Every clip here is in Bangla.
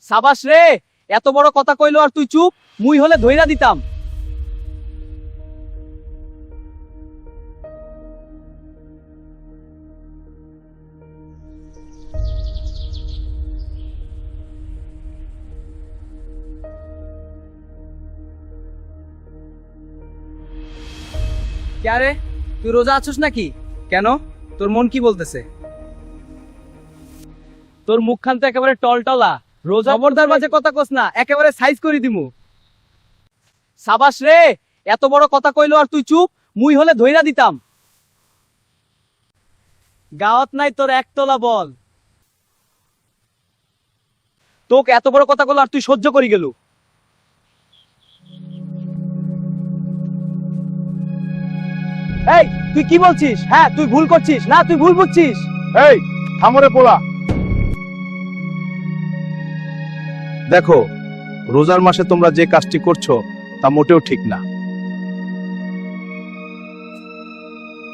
সাবাস রে, এত বড় কথা কইলো আর তুই চুপ। মুই হলে ধইরা দিতাম। কে তুই রোজা আছিস নাকি? কেন, তোর মন কি বলতেছে? তোর মুখখান তো একেবারে টলটলা। রোজা খবরদার মাঝে কথা কস না, একেবারে সাইজ করে দিমু। সাবাস রে, এত বড় কথা কইলো আর তুই চুপ। মুই হলে ধইরা দিতাম। গাওয়াত নাই তোর একতলা বল। তোকে এত বড় কথা কইলো আর তুই সহ্য করি গেলু। এই তুই কি বলছিস? হ্যাঁ তুই ভুল করছিস। না তুই ভুল বুঝছিস। এই থামরে পোলা, দেখো রোজার মাসে তোমরা যে কাজটি করছো তা মোটেও ঠিক না।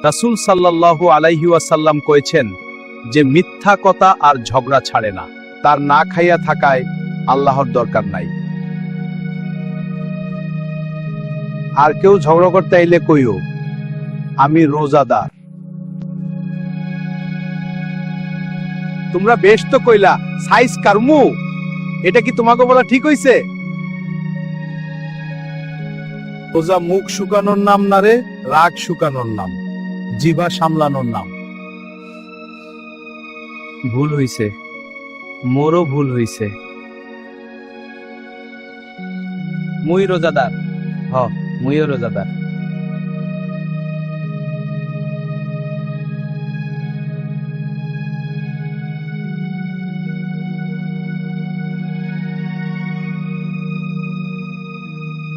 রাসূল সাল্লাল্লাহু আলাইহি ওয়াসাল্লাম কয়েছেন যে মিথ্যা কথা আর ঝগড়া ছাড়ে না, তার না খাইয়া থাকায় আল্লাহর দরকার নাই। আর কেউ ঝগড়া করতে আইলে কইও আমি রোজাদার। তোমরা বেশ তো কইলা সাইজ কারমু, এটা কি তোমাকে বলা ঠিক হইছে? রোজা মুখ শুকানোর নাম না রে, রাগ শুকানোর নাম, জিভা সামলানোর নাম। ভুল হইছে, মোরও ভুল হইছে। মুই রোজাদার। হ, মুইও রোজাদার।